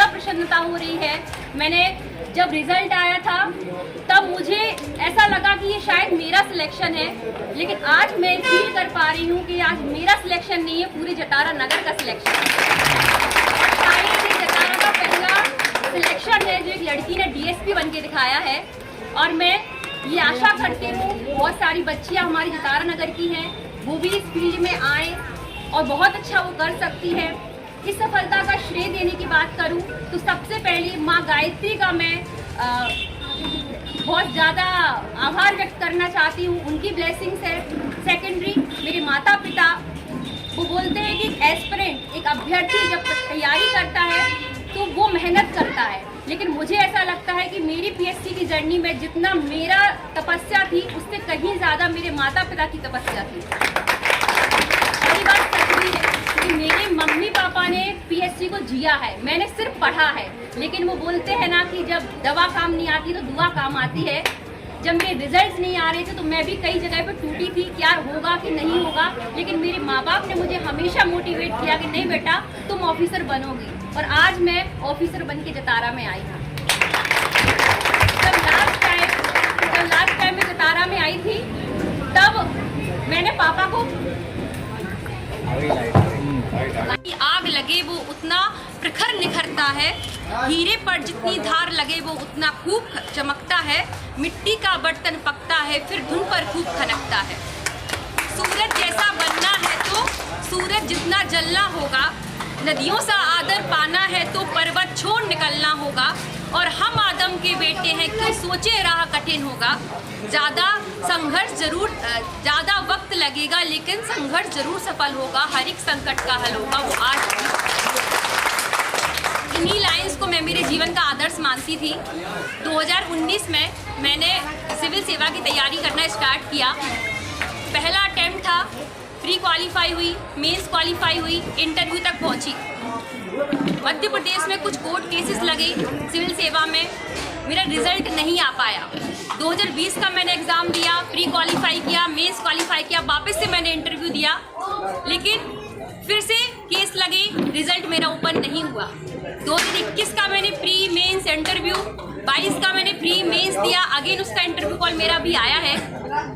ज़्यादा प्रसन्नता हो रही है। मैंने जब रिजल्ट आया था तब मुझे ऐसा लगा कि ये शायद मेरा सिलेक्शन है, लेकिन आज मैं फील कर पा रही हूँ कि आज मेरा सिलेक्शन नहीं है, पूरे जतारा नगर का सिलेक्शन है। शायद ये जतारा का पहला सिलेक्शन है जो एक लड़की ने डीएसपी बन के दिखाया है। और मैं ये आशा करती हूँ बहुत सारी बच्चियाँ हमारी जतारा नगर की हैं, वो भी इस फील्ड में आए और बहुत अच्छा वो कर सकती है। इस सफलता का श्रेय देने की बात करूं तो सबसे पहले माँ गायत्री का मैं बहुत ज़्यादा आभार व्यक्त करना चाहती हूं, उनकी ब्लेसिंग्स है। सेकेंडरी मेरे माता पिता, वो बोलते हैं कि एस्पिरेंट एक अभ्यर्थी जब तैयारी करता है तो वो मेहनत करता है, लेकिन मुझे ऐसा लगता है कि मेरी पीएससी की जर्नी में जितना मेरा तपस्या थी उससे कहीं ज़्यादा मेरे माता पिता की तपस्या थी। यही बात सच भी है कि मेरे मम्मी पापा ने पीएससी को जिया है, मैंने सिर्फ पढ़ा है। लेकिन वो बोलते हैं ना कि जब दवा काम नहीं आती तो दुआ काम आती है। जब मेरे रिजल्ट्स नहीं आ रहे थे तो मैं भी कई जगह पर टूटी थी, क्या होगा कि नहीं होगा, लेकिन मेरे माँ बाप ने मुझे हमेशा मोटिवेट किया कि नहीं बेटा तुम ऑफिसर बनोगी, और आज मैं ऑफिसर बन के जतारा में आई हूँ। जब लास्ट टाइम मैं जतारा में आई थी तब मैंने पापा को आग लगे वो उतना प्रखर निखरता है, हीरे पर जितनी धार लगे वो उतना खूब चमकता है, मिट्टी का बर्तन पकता है फिर धुन पर खूब खनकता है। सूरज जैसा बनना है तो सूरज जितना जलना होगा, नदियों सा आदर पाना है तो पर्वत छोड़ निकलना होगा, और हम आदम के बेटे हैं क्यों सोचे राह कठिन होगा। ज़्यादा वक्त लगेगा लेकिन संघर्ष जरूर सफल होगा, हर एक संकट का हल होगा वो आज। इन्हीं लाइंस को मैं मेरे जीवन का आदर्श मानती थी। 2019 में मैंने सिविल सेवा की तैयारी करना स्टार्ट किया। पहला अटेम्प्ट था, प्री क्वालिफाई हुई, मेंस क्वालिफाई हुई, इंटरव्यू तक पहुंची। मध्य प्रदेश में कुछ कोर्ट केसेस लगे सिविल सेवा में, मेरा रिजल्ट नहीं आ पाया। 2020 का मैंने एग्ज़ाम दिया, प्री क्वालिफाई किया, मेंस क्वालिफाई किया, वापस से मैंने इंटरव्यू दिया, लेकिन फिर से केस लगे, रिजल्ट मेरा ओपन नहीं हुआ। 2021 का मैंने प्री मेंस इंटरव्यू, 22 का मैंने प्री मेंस दिया, अगेन उसका इंटरव्यू कॉल मेरा भी आया है।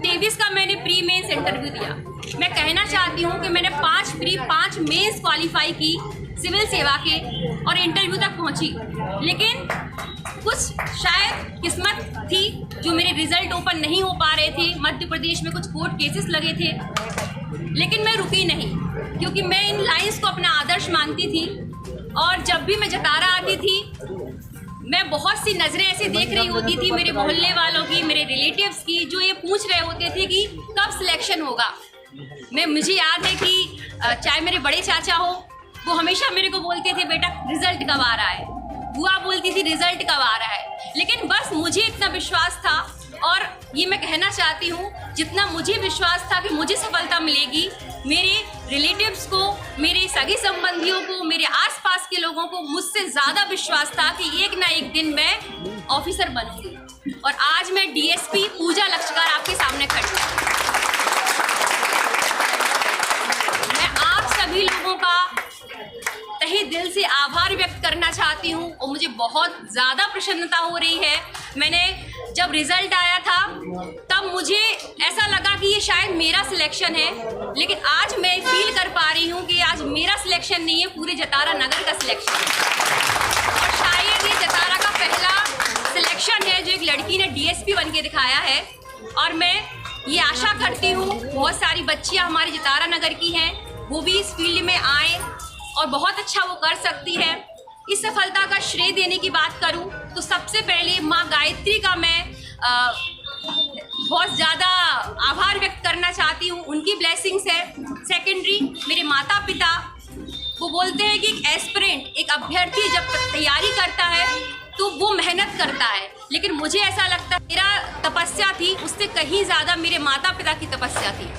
23 का मैंने प्री मेंस इंटरव्यू दिया। मैं कहना चाहती हूँ कि मैंने 5 प्री 5 मेंस क्वालिफाई की सिविल सेवा के और इंटरव्यू तक पहुँची, लेकिन कुछ शायद किस्मत थी जो मेरे रिजल्ट ओपन नहीं हो पा रहे थे। मध्य प्रदेश में कुछ कोर्ट केसेस लगे थे, लेकिन मैं रुकी नहीं, क्योंकि मैं इन लाइंस को अपना आदर्श मानती थी। और जब भी मैं जतारा आती थी मैं बहुत सी नज़रें ऐसे देख रही होती थी, मेरे मोहल्ले वालों की, मेरे रिलेटिव्स की, जो ये पूछ रहे होते थे कि कब सिलेक्शन होगा। मुझे याद है कि चाहे मेरे बड़े चाचा हो, वो हमेशा मेरे को बोलते थे बेटा रिजल्ट कब आ रहा है, बुआ बोलती थी रिजल्ट कब आ रहा है। लेकिन बस मुझे इतना विश्वास था, और ये मैं कहना चाहती हूँ, जितना मुझे विश्वास था कि मुझे सफलता मिलेगी, मेरे रिलेटिव्स को, मेरे सगे संबंधियों को, मेरे आसपास के लोगों को मुझसे ज़्यादा विश्वास था कि एक ना एक दिन मैं ऑफिसर बनूंगी। और आज मैं डीएसपी पूजा लक्ष्यकार आपके सामने खड़ी हूँ। मैं आप सभी लोगों का तहे दिल से आभार व्यक्त करना चाहती हूँ, और मुझे बहुत ज़्यादा प्रसन्नता हो रही है। मैंने जब रिजल्ट आया था तब मुझे ऐसा लगा कि ये शायद मेरा सिलेक्शन है, लेकिन आज मैं फील कर पा रही हूँ कि आज मेरा सिलेक्शन नहीं है, पूरे जतारा नगर का सिलेक्शन है। और शायद ये जतारा का पहला सिलेक्शन है जो एक लड़की ने डीएसपी बन के दिखाया है। और मैं ये आशा करती हूँ बहुत सारी बच्चियाँ हमारे जतारा नगर की हैं, वो भी इस फील्ड में आए और बहुत अच्छा वो कर सकती है। इस सफलता का श्रेय देने की बात करूं तो सबसे पहले माँ गायत्री का मैं बहुत ज़्यादा आभार व्यक्त करना चाहती हूं, उनकी ब्लेसिंग्स है। सेकेंडरी मेरे माता पिता, वो बोलते हैं कि एक एस्पिरेंट एक अभ्यर्थी जब तैयारी करता है तो वो मेहनत करता है, लेकिन मुझे ऐसा लगता है मेरा तपस्या थी उससे कहीं ज़्यादा मेरे माता पिता की तपस्या थी।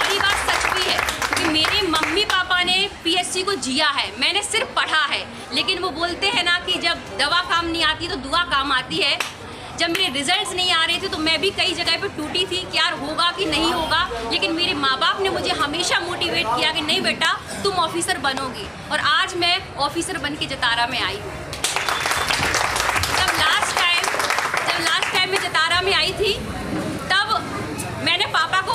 ये बात सच भी है कि मेरे मम्मी पापा ने पीएससी को जिया है, मैंने सिर्फ पढ़ा है। लेकिन वो बोलते हैं ना कि जब दवा काम नहीं आती तो दुआ काम आती है। जब मेरे रिजल्ट्स नहीं आ रहे थे तो मैं भी कई जगह पे टूटी थी कि यार होगा कि नहीं होगा, लेकिन मेरे माँ बाप ने मुझे हमेशा मोटिवेट किया कि नहीं बेटा तुम ऑफिसर बनोगी, और आज मैं ऑफिसर बन के जतारा में आई हूँ। जब लास्ट टाइम मैं जतारा में आई थी तब मैंने पापा को,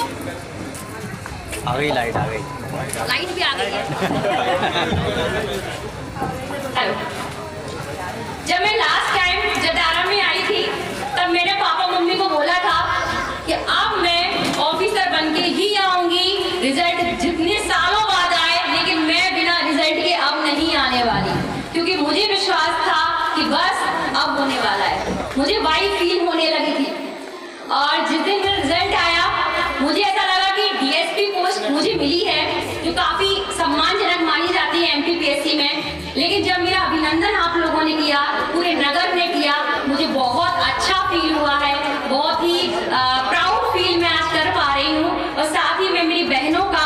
आ गई लाइट भी आ गई है। जब मैं लास्ट टाइम जतारा में आई थी तब मैंने पापा मम्मी को बोला था कि अब मैं ऑफिसर बन के ही आऊंगी, रिजल्ट जितने सालों बाद आए लेकिन मैं बिना रिजल्ट के अब नहीं आने वाली, क्योंकि मुझे विश्वास था कि बस अब होने वाला है। मुझे वाइब फील होने लगी थी, और जिस दिन मेरा रिजल्ट आया मुझे ऐसा लगा कि डीएसपी पोस्ट मुझे मिली है जो काफ़ी सम्मानजनक मानी जाती है एमपीपीएससी में, लेकिन जब मेरा अभिनंदन आप लोगों ने किया, पूरे नगर ने किया, मुझे बहुत अच्छा फील हुआ है, बहुत ही प्राउड फील मैं आज कर पा रही हूँ। और साथ ही मैं मेरी बहनों का